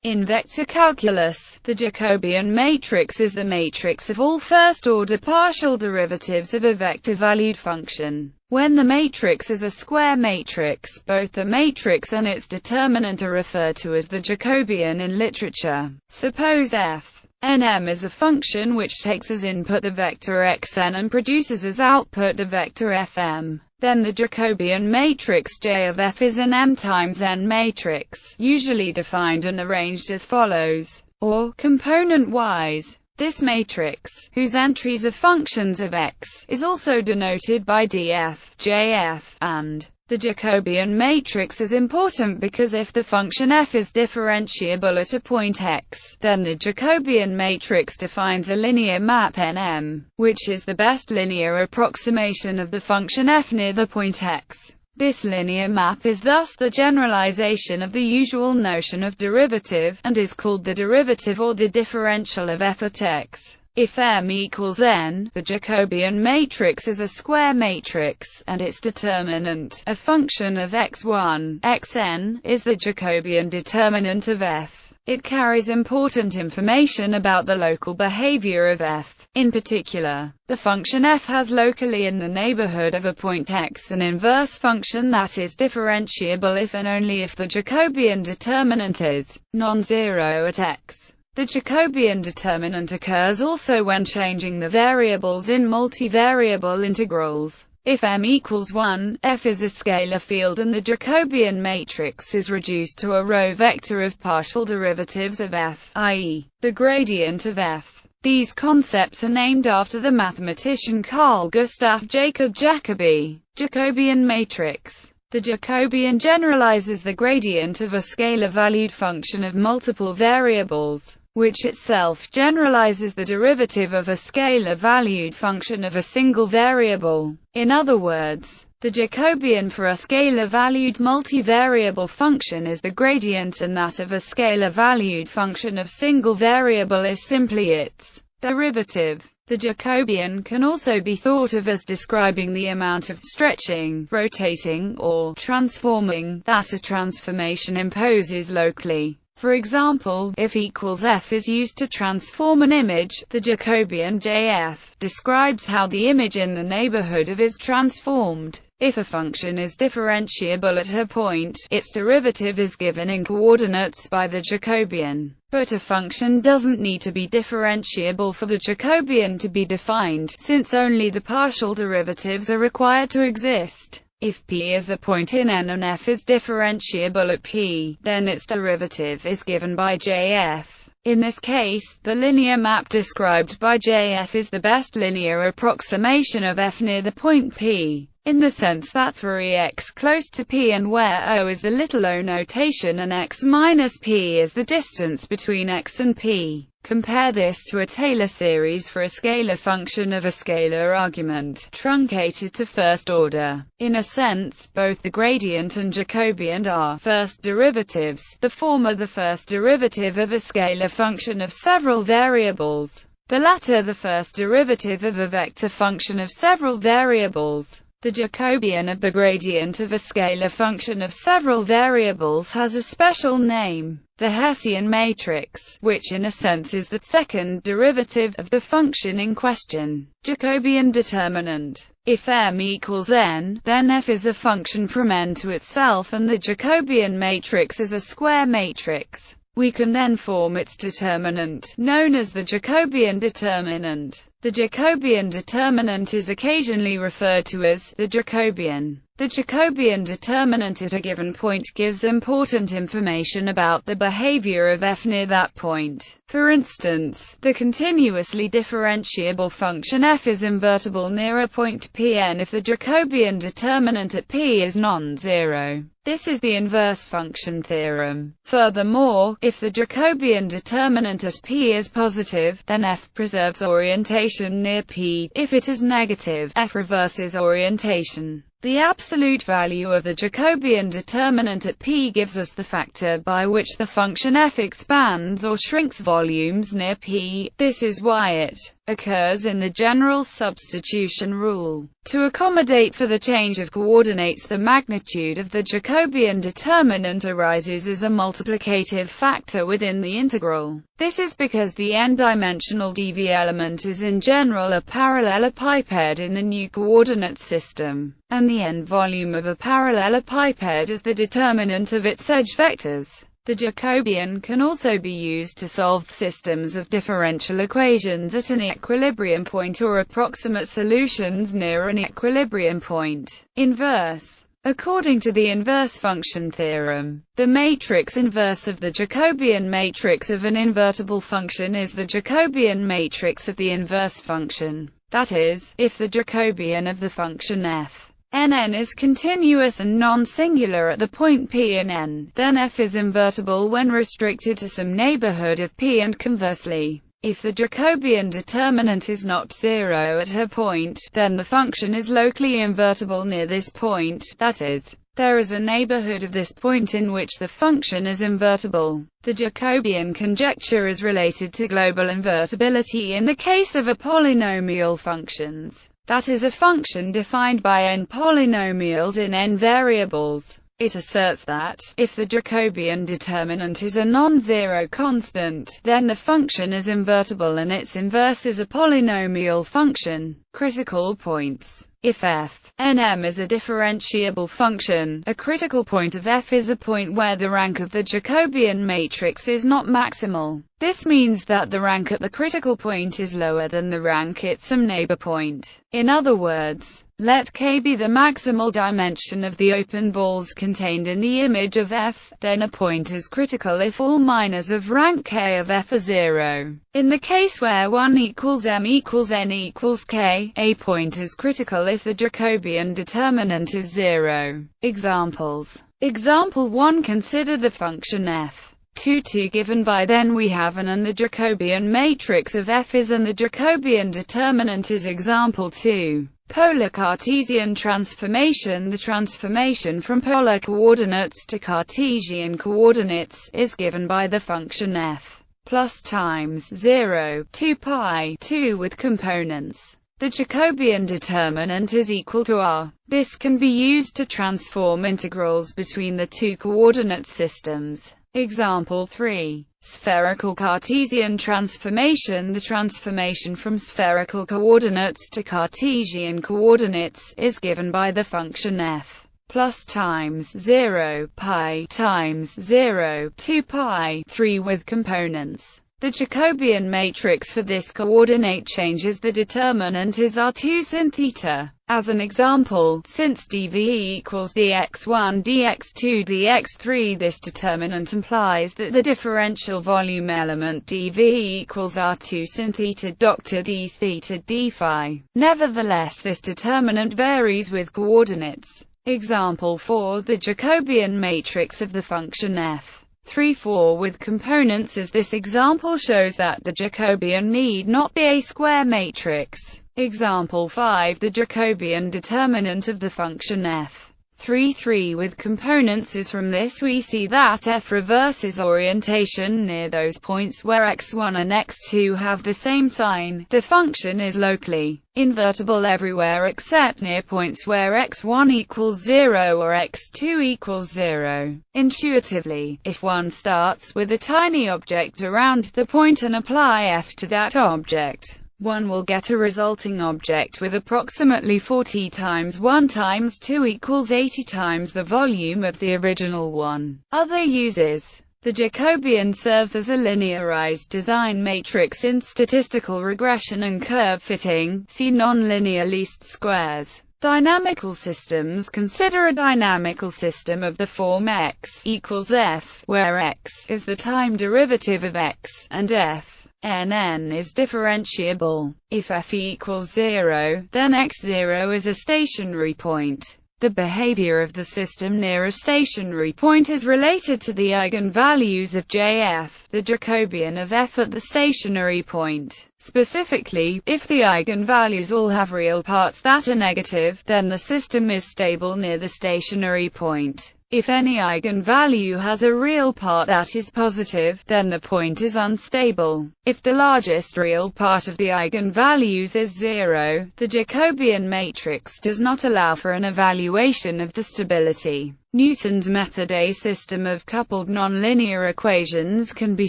In vector calculus, the Jacobian matrix is the matrix of all first-order partial derivatives of a vector-valued function. When the matrix is a square matrix, both the matrix and its determinant are referred to as the Jacobian in literature. Suppose f(n)M is a function which takes as input the vector xn and produces as output the vector fm. Then the Jacobian matrix J of f is an m times n matrix, usually defined and arranged as follows, or component-wise. This matrix, whose entries are functions of x, is also denoted by df, jf, and the Jacobian matrix is important because if the function f is differentiable at a point x, then the Jacobian matrix defines a linear map Nm, which is the best linear approximation of the function f near the point x. This linear map is thus the generalization of the usual notion of derivative, and is called the derivative or the differential of f at x. If m equals n, the Jacobian matrix is a square matrix, and its determinant, a function of x1, xn, is the Jacobian determinant of f. It carries important information about the local behavior of f. In particular, the function f has locally in the neighborhood of a point x an inverse function that is differentiable if and only if the Jacobian determinant is non-zero at x. The Jacobian determinant occurs also when changing the variables in multivariable integrals. If m equals 1, f is a scalar field and the Jacobian matrix is reduced to a row vector of partial derivatives of f, i.e., the gradient of f. These concepts are named after the mathematician Carl Gustav Jacob Jacobi. Jacobian matrix. The Jacobian generalizes the gradient of a scalar-valued function of multiple variables, which itself generalizes the derivative of a scalar-valued function of a single variable. In other words, the Jacobian for a scalar-valued multivariable function is the gradient, and that of a scalar-valued function of single variable is simply its derivative. The Jacobian can also be thought of as describing the amount of stretching, rotating, or transforming that a transformation imposes locally. For example, if equals f is used to transform an image, the Jacobian jf describes how the image in the neighborhood of is transformed. If a function is differentiable at a point, its derivative is given in coordinates by the Jacobian. But a function doesn't need to be differentiable for the Jacobian to be defined, since only the partial derivatives are required to exist. If p is a point in N and f is differentiable at p, then its derivative is given by jf. In this case, the linear map described by jf is the best linear approximation of f near the point p, in the sense that for ex close to p and where O is the little o notation and x minus p is the distance between x and p. Compare this to a Taylor series for a scalar function of a scalar argument, truncated to first order. In a sense, both the gradient and Jacobian are first derivatives, the former the first derivative of a scalar function of several variables, the latter the first derivative of a vector function of several variables. The Jacobian of the gradient of a scalar function of several variables has a special name, the Hessian matrix, which in a sense is the second derivative of the function in question. Jacobian determinant. If m equals n, then f is a function from n to itself and the Jacobian matrix is a square matrix. We can then form its determinant, known as the Jacobian determinant. The Jacobian determinant is occasionally referred to as the Jacobian. The Jacobian determinant at a given point gives important information about the behavior of f near that point. For instance, the continuously differentiable function f is invertible near a point Pn if the Jacobian determinant at p is non-zero. This is the inverse function theorem. Furthermore, if the Jacobian determinant at p is positive, then f preserves orientation near p. If it is negative, f reverses orientation. The absolute value of the Jacobian determinant at P gives us the factor by which the function f expands or shrinks volumes near P. This is why it occurs in the general substitution rule. To accommodate for the change of coordinates, the magnitude of the Jacobian determinant arises as a multiplicative factor within the integral. This is because the n-dimensional dv element is in general a parallelepiped in the new coordinate system, and the n-volume of a parallelepiped is the determinant of its edge vectors. The Jacobian can also be used to solve systems of differential equations at an equilibrium point or approximate solutions near an equilibrium point. Inverse. According to the inverse function theorem, the matrix inverse of the Jacobian matrix of an invertible function is the Jacobian matrix of the inverse function. That is, if the Jacobian of the function f Nn is continuous and non-singular at the point P in N, then f is invertible when restricted to some neighborhood of P, and conversely, if the Jacobian determinant is not zero at a point, then the function is locally invertible near this point, that is, there is a neighborhood of this point in which the function is invertible. The Jacobian conjecture is related to global invertibility in the case of a polynomial functions. That is a function defined by n polynomials in n variables. It asserts that, if the Jacobian determinant is a non-zero constant, then the function is invertible and its inverse is a polynomial function. Critical points. If f Nm is a differentiable function, a critical point of f is a point where the rank of the Jacobian matrix is not maximal. This means that the rank at the critical point is lower than the rank at some neighbor point. In other words, let K be the maximal dimension of the open balls contained in the image of f, then a point is critical if all minors of rank K of f are zero. In the case where 1 equals m equals n equals k, a point is critical if the Jacobian determinant is zero. Examples. Example 1. Consider the function f. 2 given by then we have an and the Jacobian matrix of f is and the Jacobian determinant is. Example 2. Polar Cartesian transformation. The transformation from polar coordinates to Cartesian coordinates is given by the function f plus times 0, 2 pi, 2 with components. The Jacobian determinant is equal to r. This can be used to transform integrals between the two coordinate systems. Example 3. Spherical Cartesian transformation. The transformation from spherical coordinates to Cartesian coordinates is given by the function f plus times 0, pi times 0, 2 pi, 3 with components. The Jacobian matrix for this coordinate changes. The determinant is r2 sin theta. As an example, since dv equals dx1, dx2, dx3, this determinant implies that the differential volume element dv equals r2 sin theta dr d theta d phi. Nevertheless, this determinant varies with coordinates. Example 4. The Jacobian matrix of the function f 3,4 with components. As this example shows that the Jacobian need not be a square matrix. Example 5. The Jacobian determinant of the function f 3,3 with components is. From this we see that f reverses orientation near those points where x1 and x2 have the same sign. The function is locally invertible everywhere except near points where x1 equals 0 or x2 equals 0. Intuitively, if one starts with a tiny object around the point and apply f to that object, one will get a resulting object with approximately 40 times 1 times 2 equals 80 times the volume of the original one. Other uses. The Jacobian serves as a linearized design matrix in statistical regression and curve fitting. See nonlinear least squares. Dynamical systems. Consider a dynamical system of the form x equals f, where x is the time derivative of x, and f Nn is differentiable. If f equals 0, then x0 is a stationary point. The behavior of the system near a stationary point is related to the eigenvalues of Jf, the Jacobian of f at the stationary point. Specifically, if the eigenvalues all have real parts that are negative, then the system is stable near the stationary point. If any eigenvalue has a real part that is positive, then the point is unstable. If the largest real part of the eigenvalues is 0, the Jacobian matrix does not allow for an evaluation of the stability. Newton's method. A system of coupled nonlinear equations can be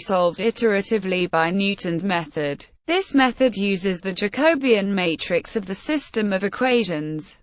solved iteratively by Newton's method. This method uses the Jacobian matrix of the system of equations.